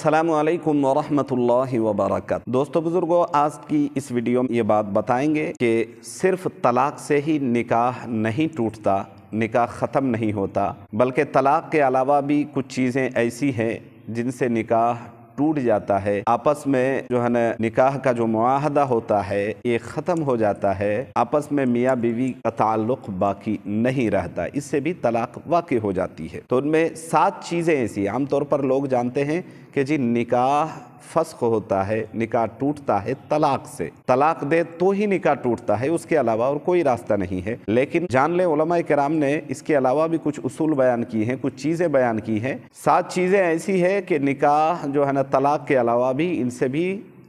अस्सलामु अलैकुम वरहमतुल्लाहि वबरकातुहू। दोस्तों बुजुर्गों, आज की इस वीडियो में ये बात बताएंगे कि सिर्फ तलाक से ही निकाह नहीं टूटता, निकाह ख़त्म नहीं होता, बल्कि तलाक के अलावा भी कुछ चीज़ें ऐसी हैं जिनसे निकाह टूट जाता है। आपस में जो है ना निकाह का जो मुआहदा होता है ये ख़त्म हो जाता है, आपस में मियाँ बीवी का ताल्लुक़ बाकी नहीं रहता, इससे भी तलाक वाक़ई हो जाती है। तो उनमें 7 चीज़ें ऐसी आमतौर पर लोग जानते हैं कि जी निकाह फस्ख होता है, निकाह टूटता है तलाक से, तलाक दे तो ही निकाह टूटता है, उसके अलावा और कोई रास्ता नहीं है। लेकिन जान ले उलमा किराम ने इसके अलावा भी कुछ उसूल बयान की हैं, कुछ चीज़ें बयान की हैं। 7 चीज़ें ऐसी है कि निकाह जो है ना तलाक के अलावा भी इनसे भी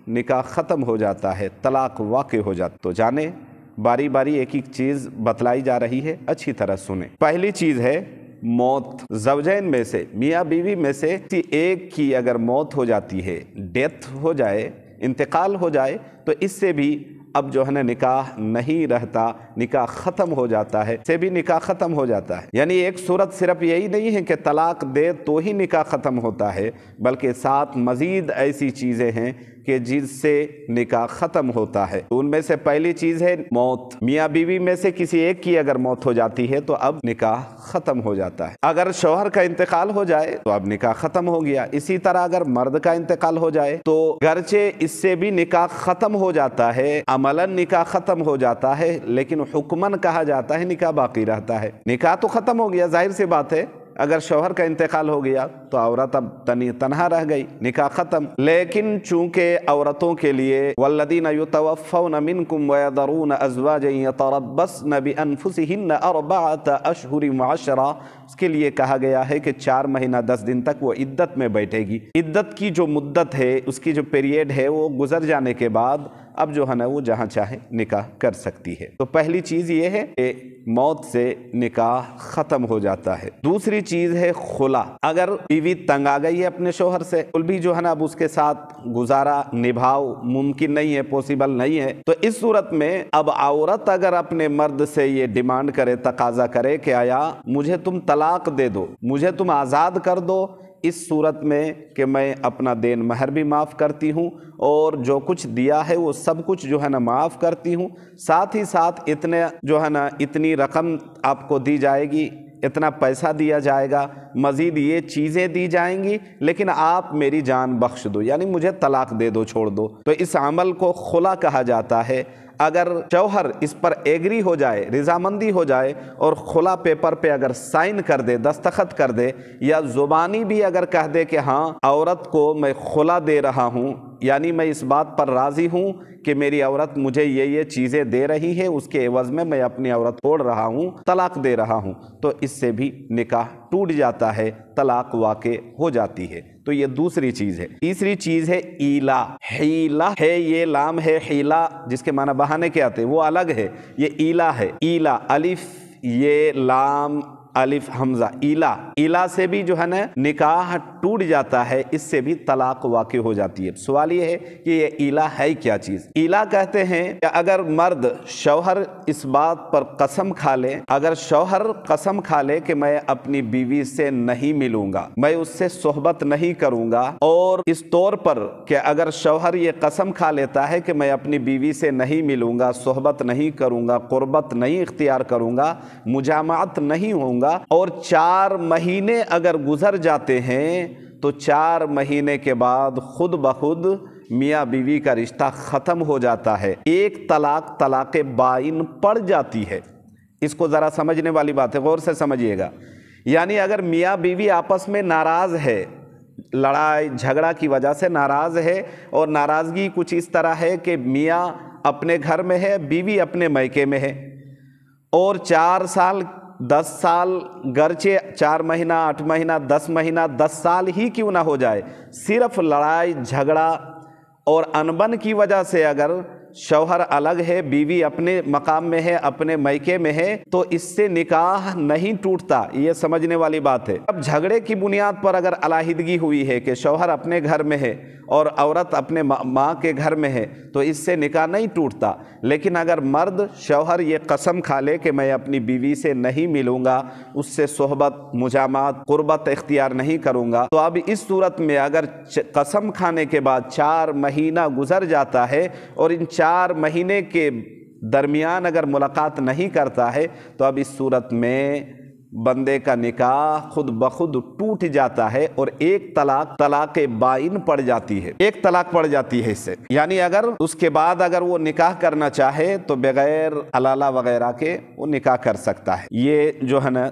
निकाह ख़त्म हो जाता है, तलाक वाक़ई हो जाता। तो जाने बारी बारी एक एक चीज़ बतलाई जा रही है, अच्छी तरह सुने। पहली चीज़ है मौत। ज़ौजैन में से, मियाँ बीवी में से किसी एक की अगर मौत हो जाती है, डेथ हो जाए, इंतकाल हो जाए, तो इससे भी अब जो है ना निकाह नहीं रहता, निकाह ख़त्म हो जाता है, से भी निकाह ख़त्म हो जाता है। यानी एक सूरत सिर्फ यही नहीं है कि तलाक दे तो ही निकाह ख़त्म होता है, बल्कि साथ मज़ीद ऐसी चीज़ें हैं कि जिससे निकाह ख़त्म होता है। उनमें से पहली चीज़ है मौत। मियाँ बीवी में से किसी एक की अगर मौत हो जाती है तो अब निकाह ख़त्म हो जाता है। अगर शौहर का इंतकाल हो जाए तो अब निकाह ख़त्म हो गया। इसी तरह अगर मर्द का इंतकाल हो जाए तो गरचे इससे भी निकाह ख़त्म हो जाता है, अमलन निकाह ख़त्म हो जाता है, लेकिन हुक्मन कहा जाता है निकाह बाकी रहता है। निकाह तो ख़त्म हो गया, जाहिर सी बात है, अगर शौहर का इंतकाल हो गया तो औरत अब तन्हा रह गई, निकाह ख़त्म। लेकिन चूँकि औरतों के लिए वल्लदीना युतवफ़्फ़ौना मिनकुम वयज़रूना अज़वाजन यतरब्बस्न बिअन्फुसिहिन्ना अर्बअत अशहुरिन व अशरा, उसके लिए कहा गया है कि 4 महीना 10 दिन तक वो इद्दत में बैठेगी। इद्दत की जो मुद्दत है, उसकी जो पीरियड है, वो गुजर जाने के बाद अब जो है ना वो जहाँ चाहे निकाह कर सकती है। तो पहली चीज़ ये है कि मौत से निकाह ख़त्म हो जाता है। दूसरी चीज़ है खुला। अगर बीवी तंग आ गई है अपने शोहर से, कुल भी जो है ना अब उसके साथ गुजारा निभाव मुमकिन नहीं है, पॉसिबल नहीं है, तो इस सूरत में अब औरत अगर अपने मर्द से ये डिमांड करे, तकाजा करे कि आया मुझे तुम तलाक दे दो, मुझे तुम आज़ाद कर दो, इस सूरत में कि मैं अपना देन महर भी माफ़ करती हूँ और जो कुछ दिया है वो सब कुछ जो है ना माफ़ करती हूँ, साथ ही साथ इतने जो है ना इतनी रकम आपको दी जाएगी, इतना पैसा दिया जाएगा, मज़ीद ये चीज़ें दी जाएंगी, लेकिन आप मेरी जान बख्श दो, यानी मुझे तलाक दे दो, छोड़ दो। तो इस अमल को खुला कहा जाता है। अगर शौहर इस पर एग्री हो जाए, रज़ामंदी हो जाए और खुला पेपर पे अगर साइन कर दे, दस्तखत कर दे, या ज़ुबानी भी अगर कह दे कि हाँ औरत को मैं खुला दे रहा हूँ, यानी मैं इस बात पर राज़ी हूँ कि मेरी औरत मुझे ये चीज़ें दे रही है, उसके एवज़ में मैं अपनी औरत छोड़ रहा हूँ, तलाक दे रहा हूँ, तो इससे भी निकाह टूट जाता है, तलाक वाक़ई हो जाती है। तो ये दूसरी चीज़ है। तीसरी चीज़ है ईला। हीला है, ये लाम है, हीला जिसके माना बहाने के आते हैं वो अलग है, ये ईला है। ईला अलिफ ये लाम अलिफ हमजा, ईला। ईला से भी जो है ना निकाह टूट जाता है, इससे भी तलाक वाक़ई हो जाती है। सवाल ये है कि ये ईला है क्या चीज़? ईला कहते हैं कि अगर मर्द शौहर इस बात पर कसम खा ले, अगर शौहर कसम खा ले कि मैं अपनी बीवी से नहीं मिलूंगा, मैं उससे सोहबत नहीं करूंगा, और इस तौर पर कि अगर शौहर ये कसम खा लेता है कि मैं अपनी बीवी से नहीं मिलूंगा, सोहबत नहीं करूंगा, कुर्बत नहीं इख्तियार करूंगा, मुजामात नहीं होऊंगा, और 4 महीने अगर गुजर जाते हैं तो 4 महीने के बाद खुद ब खुद मियाँ बीवी का रिश्ता ख़त्म हो जाता है, एक तलाक तलाक़ बाइन पड़ जाती है। इसको ज़रा समझने वाली बात है, गौर से समझिएगा। यानी अगर मियाँ बीवी आपस में नाराज़ है, लड़ाई झगड़ा की वजह से नाराज़ है, और नाराज़गी कुछ इस तरह है कि मियाँ अपने घर में है, बीवी अपने मैके में है, और 4 साल 10 साल, गरचे 4 महीना 8 महीना 10 महीना 10 साल ही क्यों ना हो जाए, सिर्फ लड़ाई झगड़ा और अनबन की वजह से अगर शौहर अलग है, बीवी अपने मकाम में है, अपने मैके में है, तो इससे निकाह नहीं टूटता, ये समझने वाली बात है। अब झगड़े की बुनियाद पर अगर अलहदगी हुई है कि शौहर अपने घर में है और औरत अपने माँ के घर में है, तो इससे निकाह नहीं टूटता। लेकिन अगर मर्द शौहर ये कसम खा ले कि मैं अपनी बीवी से नहीं मिलूँगा, उससे सोहबत, मुजामात, कुर्बत इख्तियार नहीं करूँगा, तो अब इस सूरत में अगर कसम खाने के बाद 4 महीना गुजर जाता है और इन 4 महीने के दरमियान अगर मुलाकात नहीं करता है, तो अब इस सूरत में बंदे का निकाह खुद बखुद टूट जाता है और एक तलाक बाइन पड़ जाती है, एक तलाक पड़ जाती है इससे। यानी अगर उसके बाद अगर वो निकाह करना चाहे तो बगैर हलाला वगैरह के वो निकाह कर सकता है। ये जो है ना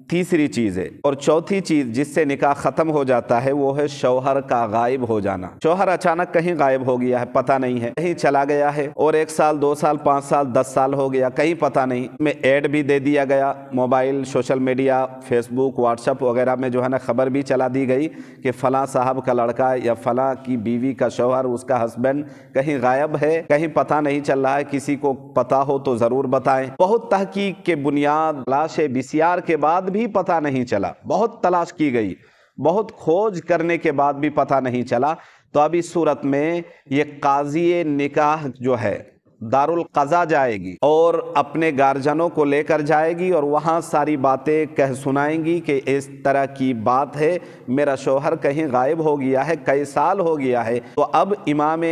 तीसरी चीज़ है। और चौथी चीज़ जिससे निकाह ख़त्म हो जाता है वो है शौहर का गायब हो जाना। शौहर अचानक कहीं गायब हो गया है, पता नहीं है, कहीं चला गया है और 1 साल 2 साल 5 साल 10 साल हो गया, कहीं पता नहीं। में ऐड भी दे दिया गया, mobile, social media, Facebook, WhatsApp वगैरह में जो है ना खबर भी चला दी गई कि फ़लाँ साहब का लड़का या फ़लाँ की बीवी का शौहर, उसका हस्बैंड कहीं गायब है, कहीं पता नहीं चल रहा है, किसी को पता हो तो ज़रूर बताएं। बहुत तहकीक के बुनियाद, तलाश बिसियार के बाद भी पता नहीं चला, बहुत तलाश की गई, बहुत खोज करने के बाद भी पता नहीं चला, तो अब इस सूरत में ये काज़ी निकाह जो है दारुल क़ज़ा जाएगी और अपने गार्जियनों को लेकर जाएगी और वहाँ सारी बातें कह सुनाएंगी कि इस तरह की बात है, मेरा शौहर कहीं गायब हो गया है, कई साल हो गया है। तो अब इमाम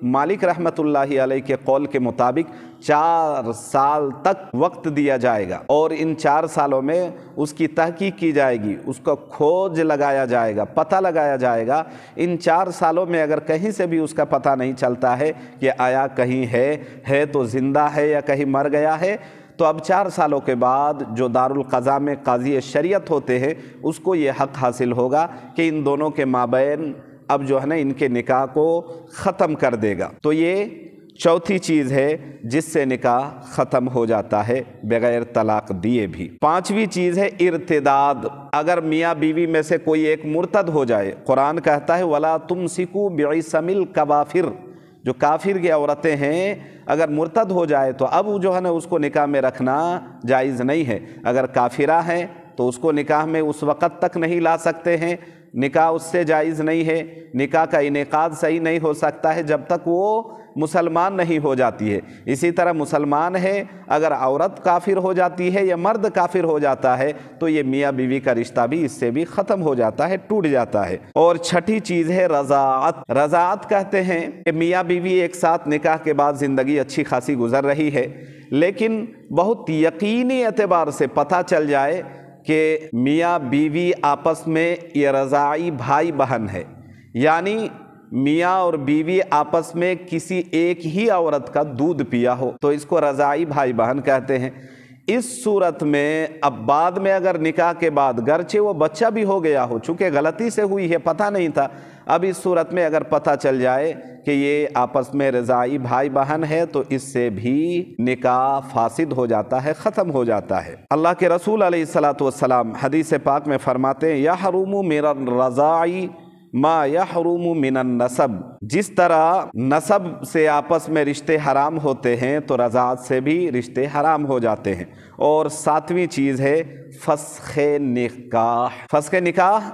मालिक रहमतुल्लाहि अलैह के कौल के मुताबिक 4 साल तक वक्त दिया जाएगा और इन 4 सालों में उसकी तहकीक की जाएगी, उसका खोज लगाया जाएगा, पता लगाया जाएगा। इन 4 सालों में अगर कहीं से भी उसका पता नहीं चलता है कि आया कहीं है तो ज़िंदा है या कहीं मर गया है, तो अब 4 सालों के बाद जो दारुल क़ज़ा में काज़ी शरीयत होते हैं उसको ये हक़ हासिल होगा कि इन दोनों के माबैन अब जो है ना इनके निकाह को ख़त्म कर देगा। तो ये चौथी चीज़ है जिससे निकाह ख़त्म हो जाता है बग़ैर तलाक दिए भी। 5वीं चीज़ है इर्तिदाद। अगर मियाँ बीवी में से कोई एक मुर्तद हो जाए, कुरान कहता है वला तुमसिकू बिइसमिल कवाफिर, जो काफिर की औरतें हैं अगर मुर्तद हो जाए तो अब जो है ना उसको निकाह में रखना जायज़ नहीं है। अगर काफिरा हैं तो उसको निकाह में उस वक़्त तक नहीं ला सकते हैं, निकाह उससे जायज़ नहीं है, निकाह का इनेकाद सही नहीं हो सकता है जब तक वो मुसलमान नहीं हो जाती है। इसी तरह मुसलमान है, अगर औरत काफिर हो जाती है या मर्द काफिर हो जाता है तो ये मियाँ बीवी का रिश्ता भी इससे भी ख़त्म हो जाता है, टूट जाता है। और छठी चीज़ है रज़ाअत। रज़ाअत कहते हैं कि मियाँ बीवी एक साथ निकाह के बाद ज़िंदगी अच्छी खासी गुजर रही है, लेकिन बहुत यकीनी एतबार से पता चल जाए कि मियाँ बीवी आपस में ये रज़ाई भाई बहन है, यानी मियाँ और बीवी आपस में किसी एक ही औरत का दूध पिया हो, तो इसको रज़ाई भाई बहन कहते हैं। इस सूरत में अब बाद में अगर निकाह के बाद गरचे वो बच्चा भी हो गया हो, चूँकि गलती से हुई है, पता नहीं था, अब इस सूरत में अगर पता चल जाए कि ये आपस में रज़ाई भाई बहन है तो इससे भी निकाह फासिद हो जाता है, ख़त्म हो जाता है। अल्लाह के रसूल अलैहिस्सलातु वस्सलाम हदीस पाक में फरमाते हैं यहरुमु मिनर रज़ाई मा यहरुमु मिनन नसब। जिस तरह नसब से आपस में रिश्ते हराम होते हैं तो रज़ात से भी रिश्ते हराम हो जाते हैं। और 7वीं चीज़ है फ़स्ख़े निकाह। फ़स्ख़े निकाह,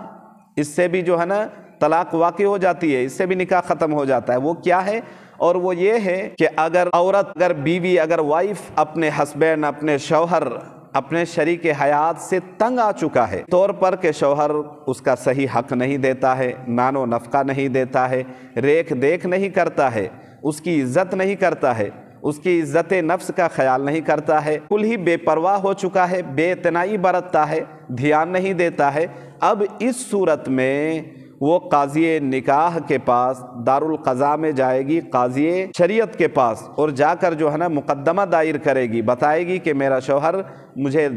इससे भी जो है ना तलाक वाक़ई हो जाती है, इससे भी निकाह ख़त्म हो जाता है। वो क्या है? और वो ये है कि अगर औरत, अगर बीवी, अगर वाइफ अपने हस्बैंड, अपने शौहर, अपने शरीक हयात से तंग आ चुका है, तौर पर के शौहर उसका सही हक नहीं देता है, नानो नफ़का नहीं देता है, रेख देख नहीं करता है, उसकी इज़्ज़त नहीं करता है, उसकी इज़्ज़त नफ्स का ख्याल नहीं करता है, कुल ही बेपरवाह हो चुका है, बेइतनाई बरतता है, ध्यान नहीं देता है, अब इस सूरत में वो काज़ी निकाह के पास दारुल क़ज़ा में जाएगी, काज़ी शरीयत के पास, और जाकर जो है ना मुकद्दमा दायर करेगी, बताएगी कि मेरा शौहर मुझे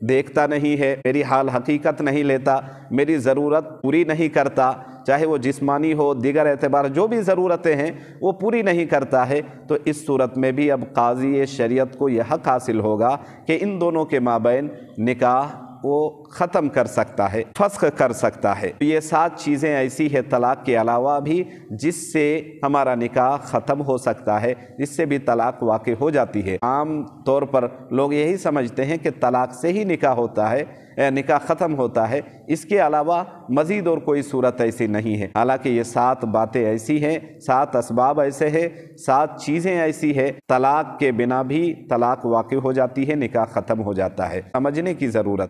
देखता नहीं है, मेरी हाल हकीकत नहीं लेता, मेरी ज़रूरत पूरी नहीं करता, चाहे वो जिस्मानी हो, दीगर एतबार जो भी ज़रूरतें हैं वो पूरी नहीं करता है। तो इस सूरत में भी अब काज़ी शरीयत को यह हक़ हासिल होगा कि इन दोनों के माबैन निकाह وہ ختم کر سکتا ہے، فسخ کر سکتا ہے۔ یہ 7 چیزیں ایسی ہے طلاق کے علاوہ بھی جس سے ہمارا نکاح ختم ہو سکتا ہے، جس سے بھی طلاق واقع ہو جاتی ہے۔ عام طور پر لوگ یہی سمجھتے ہیں کہ طلاق سے ہی نکاح ہوتا ہے، نکاح ختم ہوتا ہے، اس کے علاوہ مزید اور کوئی صورت ایسی نہیں ہے۔ حالانکہ یہ 7 باتیں ایسی ہیں، 7 اسباب ایسے ہیں، 7 چیزیں ایسی ہیں، طلاق کے بنا بھی طلاق واقع ہو جاتی ہے، نکاح ختم ہو جاتا ہے۔ سمجھنے کی ضرورت